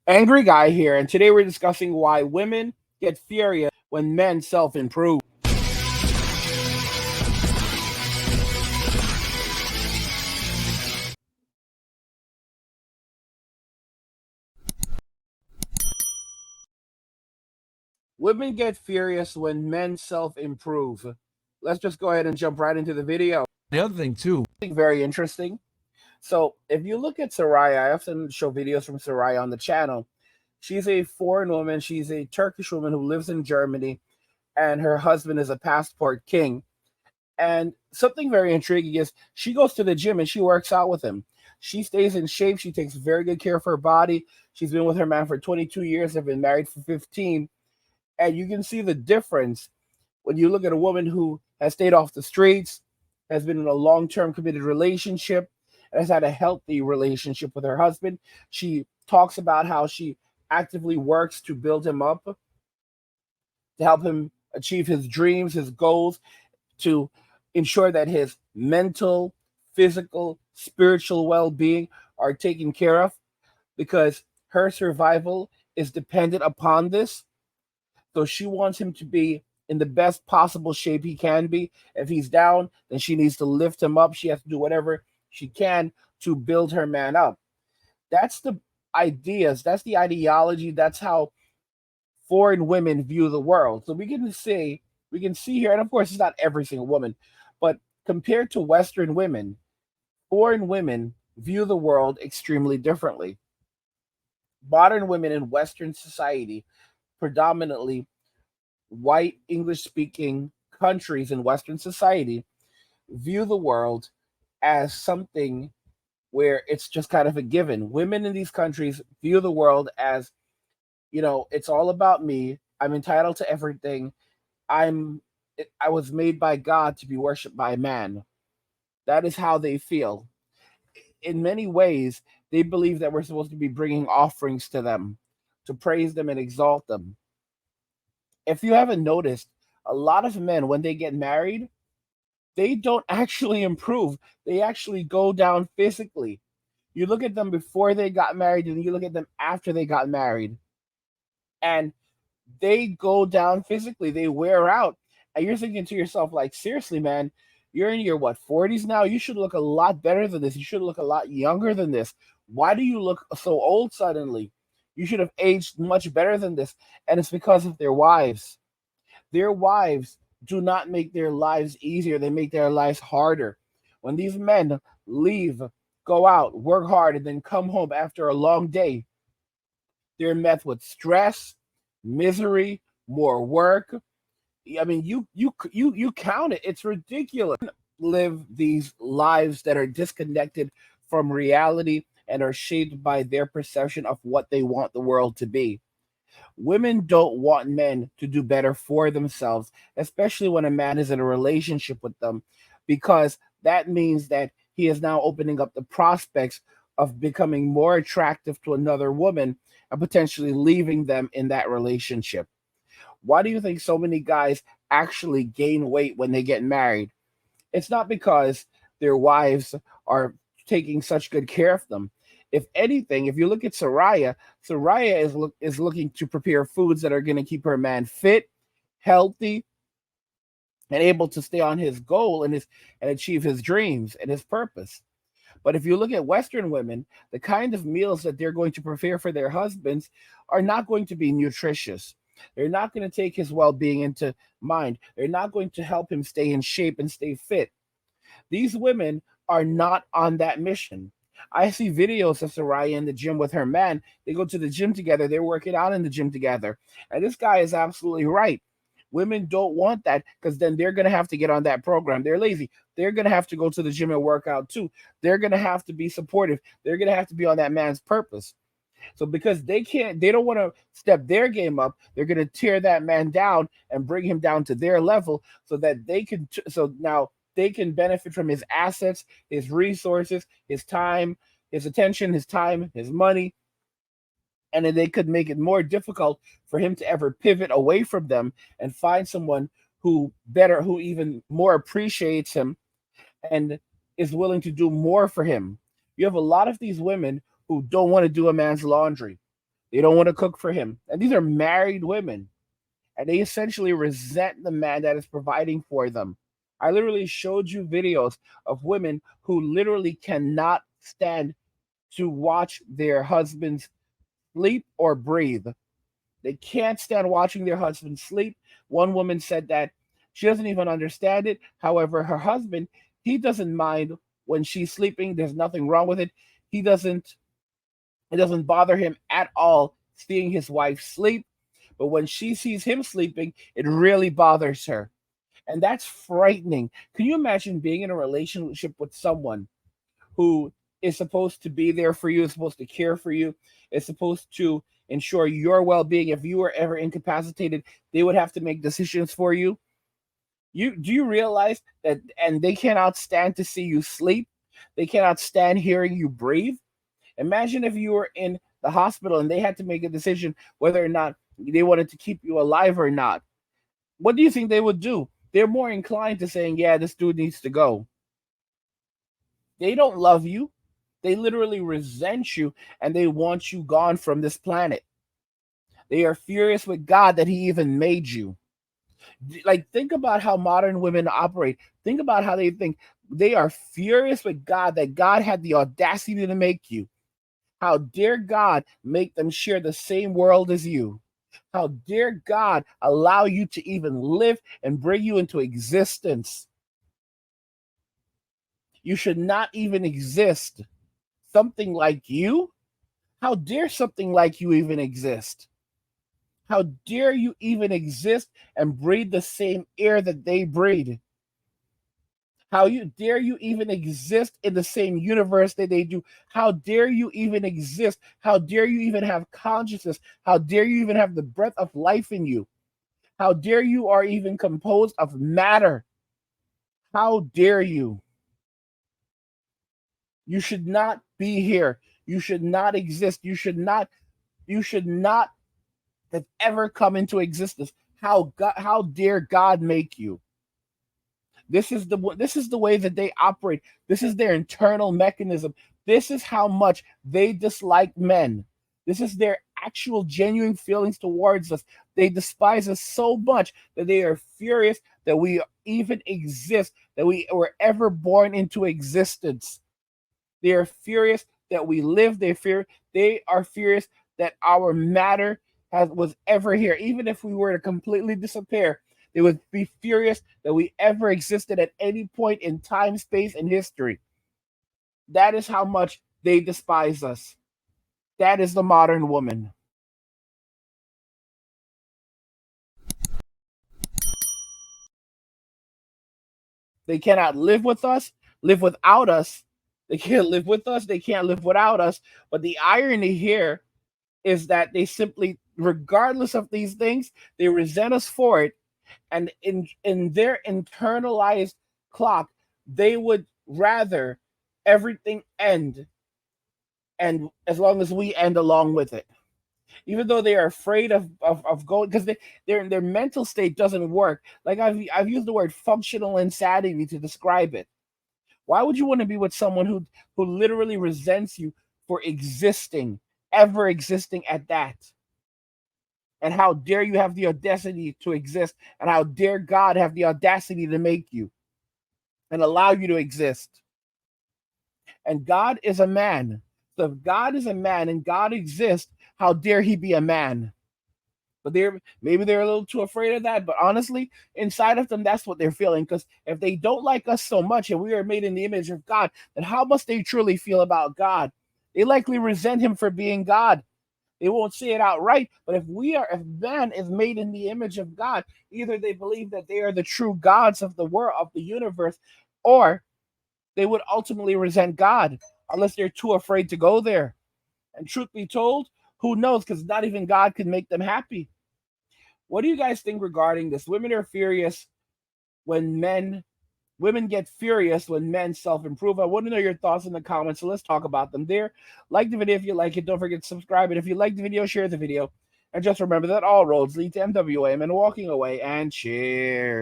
Angry Guy here, and today we're discussing why women get furious when men self improve. Women get furious when men self improve. Let's just go ahead and jump right into the video. The other thing too, Very interesting. So, if you look at Soraya, I often show videos from Soraya on the channel. She's a foreign woman, she's a Turkish woman who lives in Germany, and her husband is a passport king. And something very intriguing is she goes to the gym and she works out with him. She stays in shape. She takes very good care of her body. She's been with her man for 22 years. They've been married for 15. And you can see the difference when you look at a woman who has stayed off the streets, has been in a long-term committed relationship, and has had a healthy relationship with her husband. She talks about how she actively works to build him up, to help him achieve his dreams, his goals, to ensure that his mental, physical, spiritual well being are taken care of because her survival is dependent upon this. So she wants him to be in the best possible shape he can be. If he's down, then she needs to lift him up. She has to do whatever she can to build her man up. That's the ideas, that's the ideology, that's how foreign women view the world. So we can see here, and of course, it's not every single woman, but compared to Western women, foreign women view the world extremely differently. Modern women in Western society, predominantly white English speaking countries in Western society, view the world as something where it's just kind of a given. Women in these countries view the world as, it's all about me. I'm entitled to everything. I'm I was made by God to be worshipped by man. That is how they feel. In many ways, they believe that we're supposed to be bringing offerings to them, to praise them and exalt them. If you haven't noticed, a lot of men, when they get married, they don't actually improve. They actually go down physically. You look at them before they got married and you look at them after they got married, and they go down physically. They wear out. And you're thinking to yourself, like, seriously, man, you're in your what, 40s now? You should look a lot better than this. You should look a lot younger than this. Why do you look so old suddenly? You should have aged much better than this. And it's because of their wives. Their wives do not make their lives easier, they make their lives harder. When these men leave, go out, work hard, and then come home after a long day, they're met with stress, misery, more work. I mean, you count it. It's ridiculous. Live these lives that are disconnected from reality and are shaped by their perception of what they want the world to be. Women don't want men to do better for themselves, especially when a man is in a relationship with them, because that means that he is now opening up the prospects of becoming more attractive to another woman and potentially leaving them in that relationship. Why do you think so many guys actually gain weight when they get married? It's not because their wives are taking such good care of them. If anything, if you look at Soraya, Soraya is looking to prepare foods that are going to keep her man fit, healthy, and able to stay on his goal and achieve his dreams and his purpose. But if you look at Western women, the kind of meals that they're going to prepare for their husbands are not going to be nutritious. They're not going to take his well being into mind. They're not going to help him stay in shape and stay fit. These women are not on that mission. I see videos of Soraya in the gym with her man. They go to the gym together. They're working out in the gym together. And this guy is absolutely right. Women don't want that because then they're going to have to get on that program. They're lazy. They're going to have to go to the gym and work out too. They're going to have to be supportive. They're going to have to be on that man's purpose. So because they don't want to step their game up, they're going to tear that man down and bring him down to their level so that so now they can benefit from his assets, his resources, his time, his attention, his time, his money, and then they could make it more difficult for him to ever pivot away from them and find someone who even more appreciates him and is willing to do more for him. You have a lot of these women who don't want to do a man's laundry, They don't want to cook for him. And these are married women. And they essentially resent the man that is providing for them. I literally showed you videos of women who literally cannot stand to watch their husbands sleep or breathe. They can't stand watching their husband sleep. One woman said that she doesn't even understand it. However, her husband, he doesn't mind when she's sleeping. There's nothing wrong with it. He doesn't it doesn't bother him at all seeing his wife sleep. But when she sees him sleeping, it really bothers her. And that's frightening. Can you imagine being in a relationship with someone who is supposed to be there for you, is supposed to care for you, is supposed to ensure your well-being? If you were ever incapacitated, they would have to make decisions for you. You realize that, and they cannot stand to see you sleep. They cannot stand hearing you breathe. Imagine if you were in the hospital and they had to make a decision whether or not they wanted to keep you alive or not. What do you think they would do? They're more inclined to saying, yeah, this dude needs to go. They don't love you. They literally resent you and they want you gone from this planet. They are furious with God that he even made you. Like, think about how modern women operate. Think about how they think. They are furious with God that God had the audacity to make you. How dare God make them share the same world as you? How dare God allow you to even live and bring you into existence? You should not even exist. Something like you? How dare something like you even exist? How dare you even exist and breathe the same air that they breathe? How dare you even exist in the same universe that they do? How dare you even exist? How dare you even have consciousness? How dare you even have the breath of life in you? How dare you are even composed of matter? How dare you? You should not be here. You should not exist. You should not have ever come into existence. How dare God make you? This is the way that they operate. This is their internal mechanism. This is how much they dislike men. This is their actual genuine feelings towards us. They despise us so much that they are furious that we even exist, that we were ever born into existence. They are furious that we live. They are furious that our matter was ever here. Even if we were to completely disappear, they would be furious that we ever existed at any point in time, space, and history. That is how much they despise us. That is the modern woman. They cannot live with us, live without us. They can't live with us, they can't live without us. But the irony here is that they simply, regardless of these things, they resent us for it. And in their internalized clock, they would rather everything end, and as long as we end along with it, even though they are afraid of going, because their mental state doesn't work. Like, I've used the word functional insanity to describe it. Why would you want to be with someone who literally resents you for existing, ever existing at that? And how dare you have the audacity to exist? And how dare God have the audacity to make you and allow you to exist? And God is a man. So if God is a man and God exists, how dare he be a man? But maybe they're a little too afraid of that. But honestly, inside of them, that's what they're feeling. Because if they don't like us so much and we are made in the image of God, then how must they truly feel about God? They likely resent him for being God. They won't say it outright, but if man is made in the image of God, either they believe that they are the true gods of the world, of the universe, or they would ultimately resent God unless they're too afraid to go there. And truth be told, who knows? Because not even God can make them happy. What do you guys think regarding this? When men Women get furious when men self-improve. I want to know your thoughts in the comments, so let's talk about them there. Like the video if you like it. Don't forget to subscribe. And if you like the video, share the video. And just remember that all roads lead to MWA and walking away. And cheers.